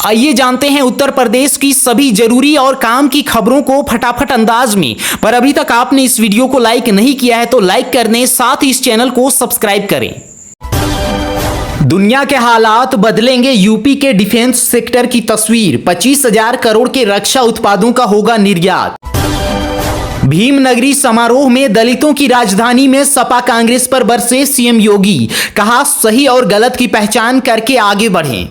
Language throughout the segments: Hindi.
आइए जानते हैं उत्तर प्रदेश की सभी जरूरी और काम की खबरों को फटाफट अंदाज में। पर अभी तक आपने इस वीडियो को लाइक नहीं किया है तो लाइक कर दें, साथ ही इस चैनल को सब्सक्राइब करें। दुनिया के हालात बदलेंगे यूपी के डिफेंस सेक्टर की तस्वीर। 25,000 करोड़ के रक्षा उत्पादों का होगा निर्यात। भीमनगरी समारोह में दलितों की राजधानी में सपा कांग्रेस पर बरसे सीएम योगी, कहा सही और गलत की पहचान करके आगे बढ़ें।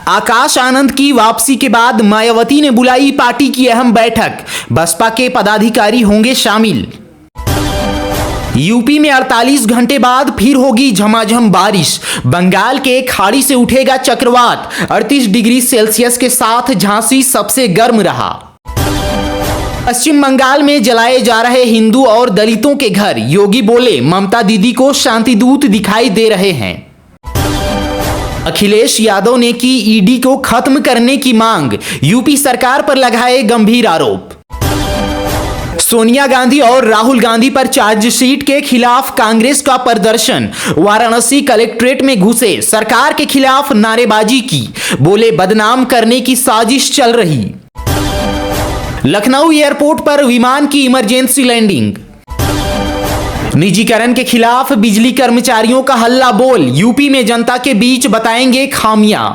आकाश आनंद की वापसी के बाद मायावती ने बुलाई पार्टी की अहम बैठक, बसपा के पदाधिकारी होंगे शामिल। यूपी में 48 घंटे बाद फिर होगी झमाझम बारिश, बंगाल के खाड़ी से उठेगा चक्रवात। 38 डिग्री सेल्सियस के साथ झांसी सबसे गर्म रहा। पश्चिम बंगाल में जलाए जा रहे हिंदू और दलितों के घर, योगी बोले ममता दीदी को शांतिदूत दिखाई दे रहे हैं। अखिलेश यादव ने की ईडी को खत्म करने की मांग, यूपी सरकार पर लगाए गंभीर आरोप। सोनिया गांधी और राहुल गांधी पर चार्जशीट के खिलाफ कांग्रेस का प्रदर्शन, वाराणसी कलेक्ट्रेट में घुसे सरकार के खिलाफ नारेबाजी की, बोले बदनाम करने की साजिश चल रही। लखनऊ एयरपोर्ट पर विमान की इमरजेंसी लैंडिंग। निजीकरण के खिलाफ बिजली कर्मचारियों का हल्ला बोल, यूपी में जनता के बीच बताएंगे खामियां।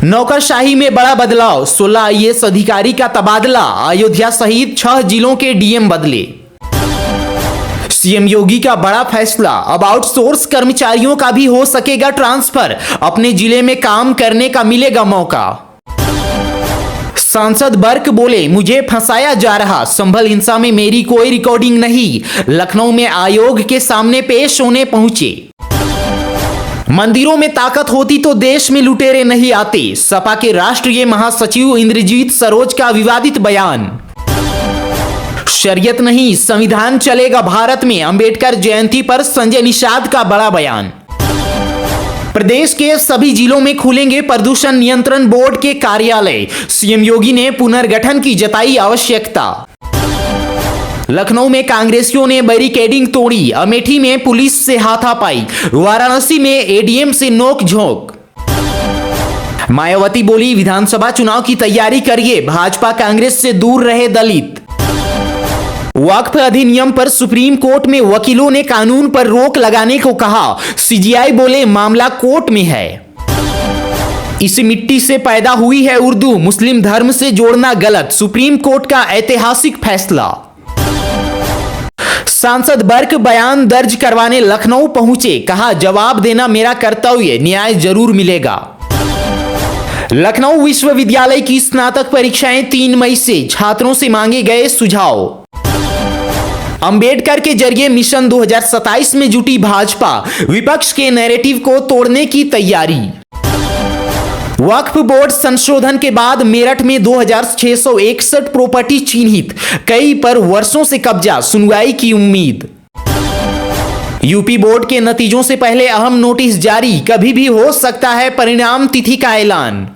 नौकरशाही में बड़ा बदलाव, 16 आईएएस अधिकारी का तबादला, अयोध्या सहित 6 जिलों के डीएम बदले। सीएम योगी का बड़ा फैसला, अब आउटसोर्स कर्मचारियों का भी हो सकेगा ट्रांसफर, अपने जिले में काम करने का मिलेगा मौका। सांसद बर्क बोले मुझे फंसाया जा रहा, संभल हिंसा में मेरी कोई रिकॉर्डिंग नहीं, लखनऊ में आयोग के सामने पेश होने पहुंचे। मंदिरों में ताकत होती तो देश में लुटेरे नहीं आते, सपा के राष्ट्रीय महासचिव इंद्रजीत सरोज का विवादित बयान। शरीयत नहीं संविधान चलेगा भारत में, अंबेडकर जयंती पर संजय निषाद का बड़ा बयान। प्रदेश के सभी जिलों में खुलेंगे प्रदूषण नियंत्रण बोर्ड के कार्यालय, सीएम योगी ने पुनर्गठन की जताई आवश्यकता। लखनऊ में कांग्रेसियों ने बैरिकेडिंग तोड़ी, अमेठी में पुलिस से हाथापाई, वाराणसी में एडीएम से नोकझोंक। मायावती बोली विधानसभा चुनाव की तैयारी करिए, भाजपा कांग्रेस से दूर रहे दलित। वक्फ अधिनियम पर सुप्रीम कोर्ट में वकीलों ने कानून पर रोक लगाने को कहा, सीजीआई बोले मामला कोर्ट में है। इस मिट्टी से पैदा हुई है उर्दू, मुस्लिम धर्म से जोड़ना गलत, सुप्रीम कोर्ट का ऐतिहासिक फैसला। सांसद बर्क बयान दर्ज करवाने लखनऊ पहुंचे, कहा जवाब देना मेरा कर्तव्य, न्याय जरूर मिलेगा। लखनऊ विश्वविद्यालय की स्नातक परीक्षाएं 3 मई से, छात्रों से मांगे गए सुझाव। अंबेडकर के जरिए मिशन 2027 में जुटी भाजपा, विपक्ष के नैरेटिव को तोड़ने की तैयारी। वक्फ बोर्ड संशोधन के बाद मेरठ में 2661 प्रॉपर्टी चिन्हित, कई पर वर्षों से कब्जा, सुनवाई की उम्मीद। यूपी बोर्ड के नतीजों से पहले अहम नोटिस जारी, कभी भी हो सकता है परिणाम तिथि का ऐलान।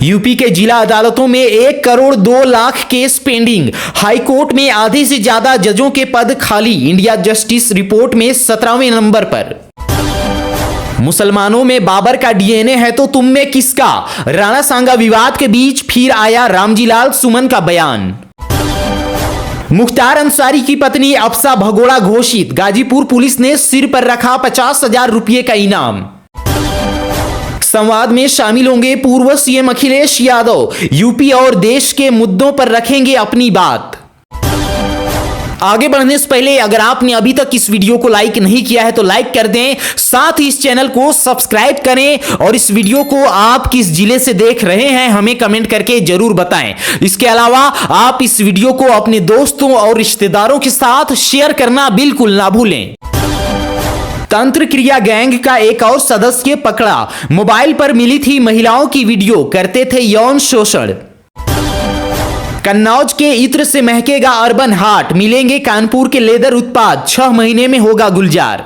यूपी के जिला अदालतों में 1 crore 2 lakh case pending, high court में आधे से ज्यादा जजों के पद खाली, इंडिया जस्टिस रिपोर्ट में 17वें नंबर पर। मुसलमानों में बाबर का डीएनए है तो तुम में किसका, राणा सांगा विवाद के बीच फिर आया रामजीलाल सुमन का बयान। मुख्तार अंसारी की पत्नी अफसा भगोड़ा घोषित, गाजीपुर पुलिस ने सिर पर रखा 50,000 रुपये का इनाम। संवाद में शामिल होंगे पूर्व सीएम अखिलेश यादव, यूपी और देश के मुद्दों पर रखेंगे अपनी बात। आगे बढ़ने से पहले अगर आपने अभी तक इस वीडियो को लाइक नहीं किया है तो लाइक कर दें, साथ ही इस चैनल को सब्सक्राइब करें और इस वीडियो को आप किस जिले से देख रहे हैं हमें कमेंट करके जरूर बताएं। इसके अलावा आप इस वीडियो को अपने दोस्तों और रिश्तेदारों के साथ शेयर करना बिल्कुल ना भूलें। तंत्र क्रिया गैंग का एक और सदस्य पकड़ा, मोबाइल पर मिली थी महिलाओं की वीडियो, करते थे यौन शोषण। कन्नौज के इत्र से महकेगा अर्बन हाट, मिलेंगे कानपुर के लेदर उत्पाद, 6 महीने में होगा गुलजार।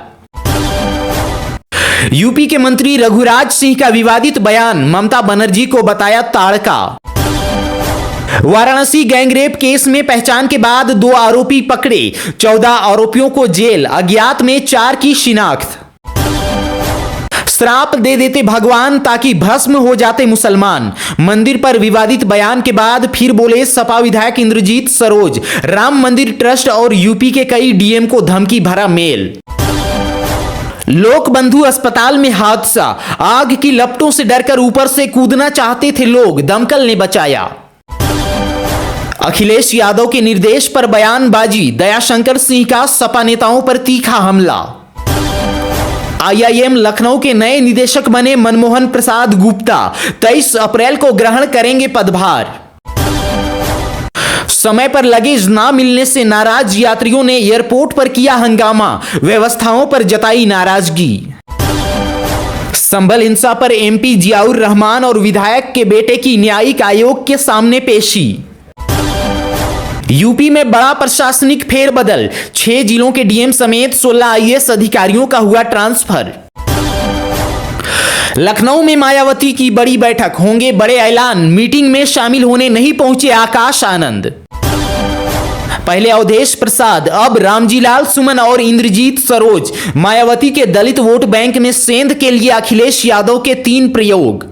यूपी के मंत्री रघुराज सिंह का विवादित बयान, ममता बनर्जी को बताया ताड़का। वाराणसी गैंगरेप केस में पहचान के बाद 2 आरोपी पकड़े, 14 आरोपियों को जेल, अज्ञात में 4 की शिनाख्त। श्राप दे देते भगवान ताकि भस्म हो जाते मुसलमान। मंदिर पर विवादित बयान के बाद फिर बोले सपा विधायक इंद्रजीत सरोज। राम मंदिर ट्रस्ट और यूपी के कई डीएम को धमकी भरा मेल। लोक बंधु अस्पताल में हादसा, आग की लपटों से डरकर ऊपर से कूदना चाहते थे लोग, दमकल ने बचाया। अखिलेश यादव के निर्देश पर बयानबाजी, दयाशंकर सिंह का सपा नेताओं पर तीखा हमला। आईआईएम लखनऊ के नए निदेशक बने मनमोहन प्रसाद गुप्ता, 23 अप्रैल को ग्रहण करेंगे पदभार। समय पर लगेज ना मिलने से नाराज यात्रियों ने एयरपोर्ट पर किया हंगामा, व्यवस्थाओं पर जताई नाराजगी। संभल हिंसा पर एमपी जियाउर रहमान और विधायक के बेटे की न्यायिक आयोग के सामने पेशी। यूपी में बड़ा प्रशासनिक फेरबदल, 6 जिलों के डीएम समेत 16 आईएएस अधिकारियों का हुआ ट्रांसफर। लखनऊ में मायावती की बड़ी बैठक, होंगे बड़े ऐलान, मीटिंग में शामिल होने नहीं पहुंचे आकाश आनंद। पहले अवधेश प्रसाद, अब रामजीलाल सुमन और इंद्रजीत सरोज। मायावती के दलित वोट बैंक में सेंध के लिए अखिलेश यादव के 3 प्रयोग।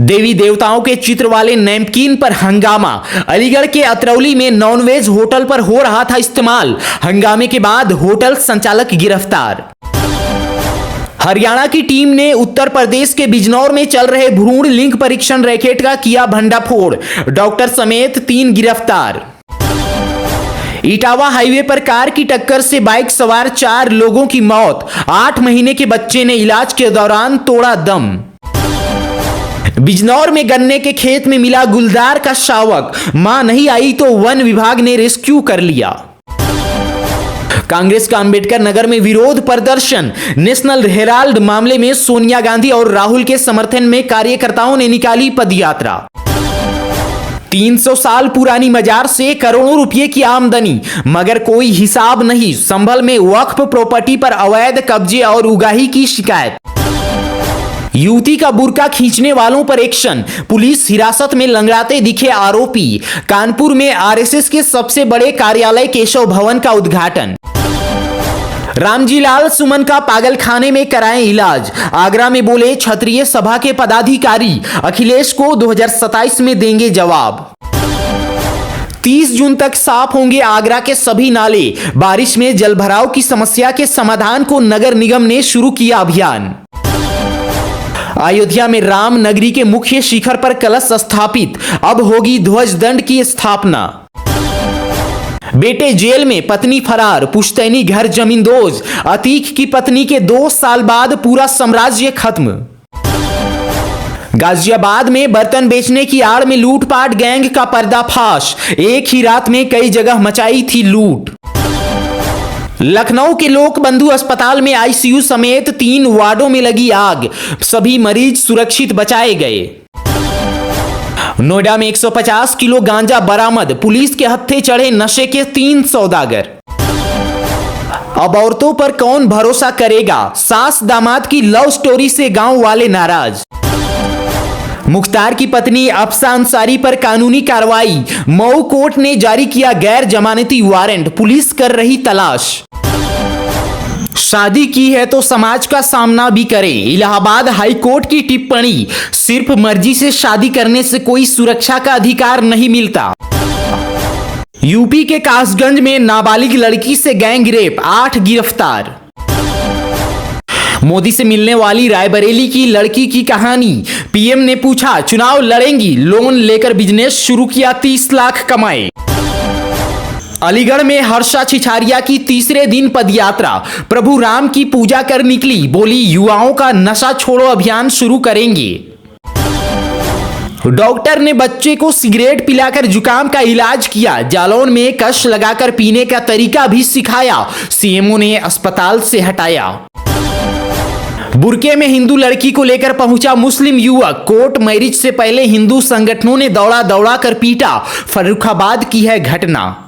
देवी देवताओं के चित्र वाले नैपकिन पर हंगामा, अलीगढ़ के अतरौली में नॉनवेज होटल पर हो रहा था इस्तेमाल, हंगामे के बाद होटल संचालक गिरफ्तार। हरियाणा की टीम ने उत्तर प्रदेश के बिजनौर में चल रहे भ्रूण लिंग परीक्षण रैकेट का किया भंडाफोड़, डॉक्टर समेत 3 गिरफ्तार। इटावा हाईवे पर कार की टक्कर से बाइक सवार 4 लोगों की मौत, 8 महीने के बच्चे ने इलाज के दौरान तोड़ा दम। बिजनौर में गन्ने के खेत में मिला गुलदार का शावक, मां नहीं आई तो वन विभाग ने रेस्क्यू कर लिया। कांग्रेस का अंबेडकर नगर में विरोध प्रदर्शन, नेशनल हेराल्ड मामले में सोनिया गांधी और राहुल के समर्थन में कार्यकर्ताओं ने निकाली पदयात्रा। 300 साल पुरानी मजार से करोड़ों रुपए की आमदनी, मगर कोई हिसाब नहीं। संभल में वक्फ प्रॉपर्टी पर अवैध कब्जे और उगाही की शिकायत। युवती का बुर्का खींचने वालों पर एक्शन, पुलिस हिरासत में लंगड़ाते दिखे आरोपी। कानपुर में आरएसएस के सबसे बड़े कार्यालय केशव भवन का उद्घाटन। रामजीलाल सुमन का पागलखाने में कराएं इलाज, आगरा में बोले क्षत्रिय सभा के पदाधिकारी। अखिलेश को 2027 में देंगे जवाब। 30 जून तक साफ होंगे आगरा के सभी नाले, बारिश में जलभराव की समस्या के समाधान को नगर निगम ने शुरू किया अभियान। अयोध्या में राम नगरी के मुख्य शिखर पर कलश स्थापित, अब होगी ध्वज दंड की स्थापना। बेटे जेल में, पत्नी फरार, पुश्तैनी घर जमींदोज। अतीक की पत्नी के 2 साल बाद पूरा साम्राज्य खत्म। गाजियाबाद में बर्तन बेचने की आड़ में लूटपाट गैंग का पर्दाफाश, एक ही रात में कई जगह मचाई थी लूट। लखनऊ के लोक बंधु अस्पताल में आईसीयू समेत 3 वार्डों में लगी आग, सभी मरीज सुरक्षित बचाए गए। नोएडा में 150 किलो गांजा बरामद, पुलिस के हत्थे चढ़े नशे के 3 सौदागर। अब औरतों पर कौन भरोसा करेगा, सास दामाद की लव स्टोरी से गांव वाले नाराज। मुख्तार की पत्नी अफसा अंसारी पर कानूनी कार्रवाई, मऊ कोर्ट ने जारी किया गैर जमानती वारंट, पुलिस कर रही तलाश। शादी की है तो समाज का सामना भी करे, इलाहाबाद हाई कोर्ट की टिप्पणी, सिर्फ मर्जी से शादी करने से कोई सुरक्षा का अधिकार नहीं मिलता। यूपी के कासगंज में नाबालिग लड़की से गैंग रेप, 8 गिरफ्तार। मोदी से मिलने वाली रायबरेली की लड़की की कहानी, पीएम ने पूछा चुनाव लड़ेंगी, लोन लेकर बिजनेस शुरू किया, 30 लाख कमाए। अलीगढ़ में हर्षा छिछारिया की तीसरे दिन पदयात्रा, प्रभु राम की पूजा कर निकली, बोली युवाओं का नशा छोड़ो अभियान शुरू करेंगे। डॉक्टर ने बच्चे को सिगरेट पिलाकर जुकाम का इलाज किया, जालौन में कश लगाकर पीने का तरीका भी सिखाया, सीएमओ ने अस्पताल से हटाया। बुरके में हिंदू लड़की को लेकर पहुंचा मुस्लिम युवक, कोर्ट मैरिज से पहले हिंदू संगठनों ने दौड़ा दौड़ा कर पीटा, फर्रुखाबाद की है घटना।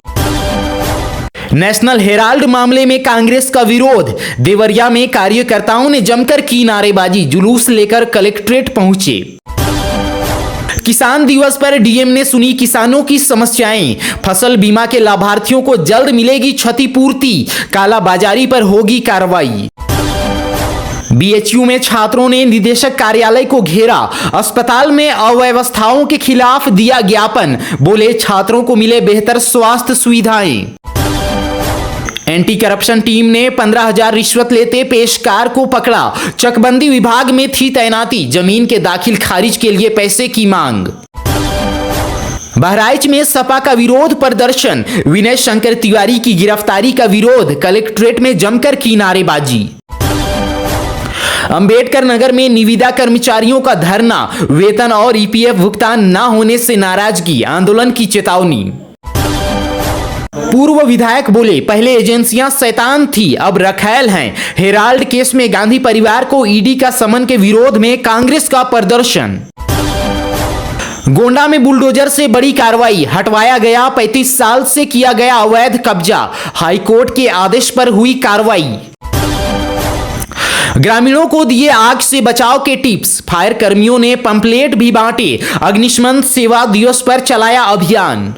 नेशनल हेराल्ड मामले में कांग्रेस का विरोध, देवरिया में कार्यकर्ताओं ने जमकर की नारेबाजी, जुलूस लेकर कलेक्ट्रेट पहुंचे। किसान दिवस पर डीएम ने सुनी किसानों की समस्याएं, फसल बीमा के लाभार्थियों को जल्द मिलेगी क्षतिपूर्ति, कालाबाजारी पर होगी कार्रवाई। बीएचयू में छात्रों ने निदेशक कार्यालय को घेरा, अस्पताल में अव्यवस्थाओं के खिलाफ दिया ज्ञापन, बोले छात्रों को मिले बेहतर स्वास्थ्य सुविधाएं। एंटी करप्शन टीम ने 15,000 रिश्वत लेते पेशकार को पकड़ा, चकबंदी विभाग में थी तैनाती, जमीन के दाखिल खारिज के लिए पैसे की मांग। बहराइच में सपा का विरोध प्रदर्शन, विनय शंकर तिवारी की गिरफ्तारी का विरोध, कलेक्ट्रेट में जमकर की नारेबाजी। अंबेडकर नगर में निविदा कर्मचारियों का धरना, वेतन और ईपीएफ भुगतान न होने से नाराजगी, आंदोलन की चेतावनी। पूर्व विधायक बोले, पहले एजेंसियां शैतान थी, अब रखैल हैं। हेराल्ड केस में गांधी परिवार को ईडी का समन के विरोध में कांग्रेस का प्रदर्शन। गोंडा में बुलडोजर से बड़ी कार्रवाई, हटवाया गया 35 साल से किया गया अवैध कब्जा, हाईकोर्ट के आदेश पर हुई कार्रवाई। ग्रामीणों को दिए आग से बचाव के टिप्स, फायर कर्मियों ने पंपलेट भी बांटे, अग्निशमन सेवा दिवस पर चलाया अभियान।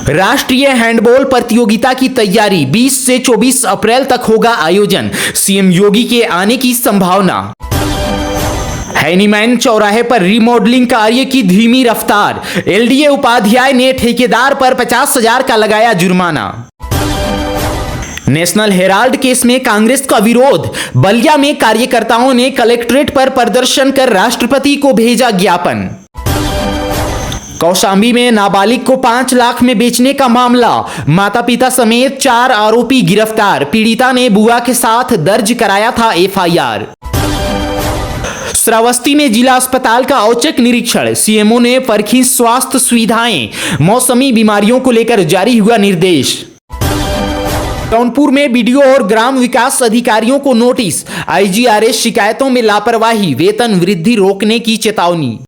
राष्ट्रीय हैंडबॉल प्रतियोगिता की तैयारी, 20 से 24 अप्रैल तक होगा आयोजन, सीएम योगी के आने की संभावना। हैनीमैन चौराहे पर रिमॉडलिंग कार्य की धीमी रफ्तार, एलडीए उपाध्याय ने ठेकेदार पर 50,000 का लगाया जुर्माना। नेशनल हेराल्ड केस में कांग्रेस का विरोध, बलिया में कार्यकर्ताओं ने कलेक्ट्रेट पर प्रदर्शन कर राष्ट्रपति को भेजा ज्ञापन। कौशांबी में नाबालिग को 5 लाख में बेचने का मामला, माता पिता समेत 4 आरोपी गिरफ्तार, पीड़िता ने बुआ के साथ दर्ज कराया था एफआईआर। श्रावस्ती में जिला अस्पताल का औचक निरीक्षण, सीएमओ ने परखी स्वास्थ्य सुविधाएं, मौसमी बीमारियों को लेकर जारी हुआ निर्देश। जौनपुर में बीडीओ और ग्राम विकास अधिकारियों को नोटिस, आईजीआरएस शिकायतों में लापरवाही, वेतन वृद्धि रोकने की चेतावनी।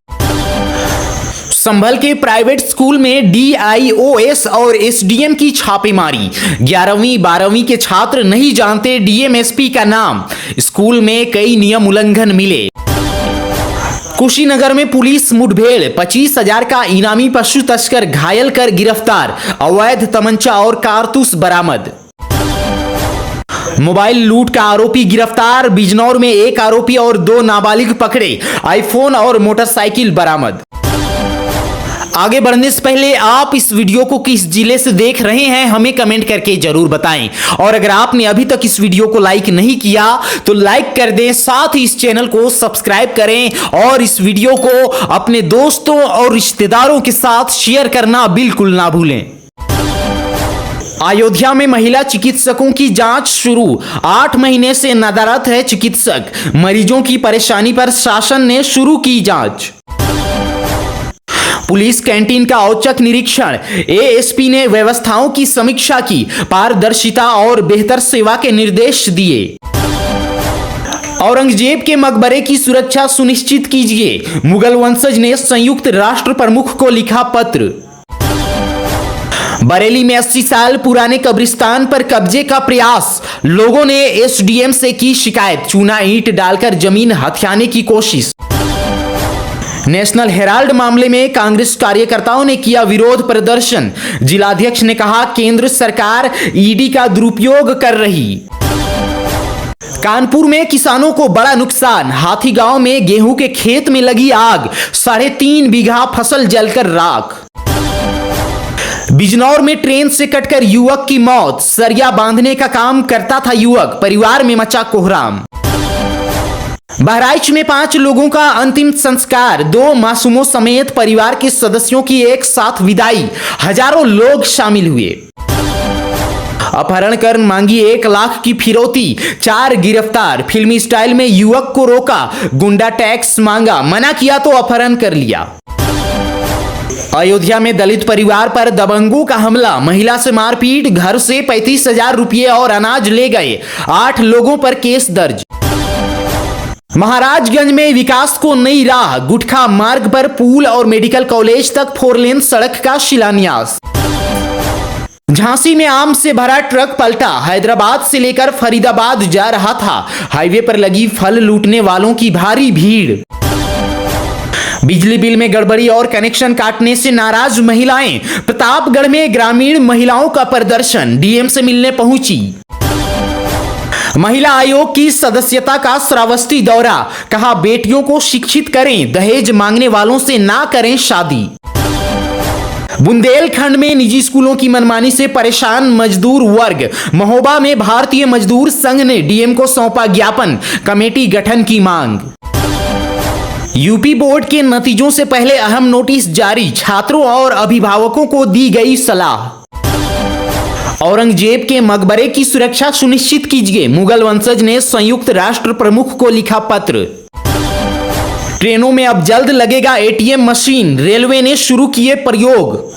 संभल के प्राइवेट स्कूल में डीआईओएस और एसडीएम की छापेमारी, 11वीं 12वीं के छात्र नहीं जानते डीएमएसपी का नाम, स्कूल में कई नियम उल्लंघन मिले। कुशीनगर में पुलिस मुठभेड़, 25,000 का इनामी पशु तस्कर घायल कर गिरफ्तार, अवैध तमंचा और कारतूस बरामद। मोबाइल लूट का आरोपी गिरफ्तार, बिजनौर में 1 आरोपी और 2 नाबालिग पकड़े, आईफोन और मोटरसाइकिल बरामद। आगे बढ़ने से पहले आप इस वीडियो को किस जिले से देख रहे हैं हमें कमेंट करके जरूर बताएं, और अगर आपने अभी तक इस वीडियो को लाइक नहीं किया तो लाइक कर दें, साथ ही इस चैनल को सब्सक्राइब करें और इस वीडियो को अपने दोस्तों और रिश्तेदारों के साथ शेयर करना बिल्कुल ना भूलें। अयोध्या में महिला चिकित्सकों की जांच शुरू, 8 महीने से नदारत है चिकित्सक, मरीजों की परेशानी पर शासन ने शुरू की जांच। पुलिस कैंटीन का औचक निरीक्षण, एएसपी ने व्यवस्थाओं की समीक्षा की, पारदर्शिता और बेहतर सेवा के निर्देश दिए। औरंगजेब के मकबरे की सुरक्षा सुनिश्चित कीजिए, मुगल वंशज ने संयुक्त राष्ट्र प्रमुख को लिखा पत्र। बरेली में 80 साल पुराने कब्रिस्तान पर कब्जे का प्रयास, लोगों ने एसडीएम से की शिकायत, चूना ईंट डालकर जमीन हथियाने की कोशिश। नेशनल हेराल्ड मामले में कांग्रेस कार्यकर्ताओं ने किया विरोध प्रदर्शन, जिलाध्यक्ष ने कहा केंद्र सरकार ईडी का दुरुपयोग कर रही। कानपुर में किसानों को बड़ा नुकसान, हाथी गांव में गेहूं के खेत में लगी आग, 3.5 बीघा फसल जलकर राख। बिजनौर में ट्रेन से कटकर युवक की मौत, सरिया बांधने का काम करता था युवक, परिवार में मचा कोहराम। बहराइच में 5 लोगों का अंतिम संस्कार, 2 मासूमों समेत परिवार के सदस्यों की एक साथ विदाई, हजारों लोग शामिल हुए। अपहरण कर मांगी 1 लाख की फिरौती, 4 गिरफ्तार, फिल्मी स्टाइल में युवक को रोका, गुंडा टैक्स मांगा, मना किया तो अपहरण कर लिया। अयोध्या में दलित परिवार पर दबंगों का हमला, महिला से मारपीट, घर से 35,000 रुपये और अनाज ले गए, 8 लोगों पर केस दर्ज। महाराजगंज में विकास को नई राह, गुटखा मार्ग पर पुल और मेडिकल कॉलेज तक 4 लेन सड़क का शिलान्यास। झांसी में आम से भरा ट्रक पलटा, हैदराबाद से लेकर फरीदाबाद जा रहा था, हाईवे पर लगी फल लूटने वालों की भारी भीड़। बिजली बिल में गड़बड़ी और कनेक्शन काटने से नाराज महिलाएं, प्रतापगढ़ में ग्रामीण महिलाओं का प्रदर्शन, डीएम से मिलने पहुंची। महिला आयोग की सदस्यता का श्रावस्ती दौरा, कहा बेटियों को शिक्षित करें, दहेज मांगने वालों से ना करें शादी। बुंदेलखंड में निजी स्कूलों की मनमानी से परेशान मजदूर वर्ग, महोबा में भारतीय मजदूर संघ ने डीएम को सौंपा ज्ञापन, कमेटी गठन की मांग। यूपी बोर्ड के नतीजों से पहले अहम नोटिस जारी, छात्रों और अभिभावकों को दी गई सलाह। औरंगजेब के मकबरे की सुरक्षा सुनिश्चित कीजिए, मुगल वंशज ने संयुक्त राष्ट्र प्रमुख को लिखा पत्र। ट्रेनों में अब जल्द लगेगा एटीएम मशीन, रेलवे ने शुरू किए प्रयोग।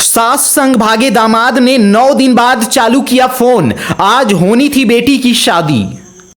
सास संग भागे दामाद ने 9 दिन बाद चालू किया फोन, आज होनी थी बेटी की शादी।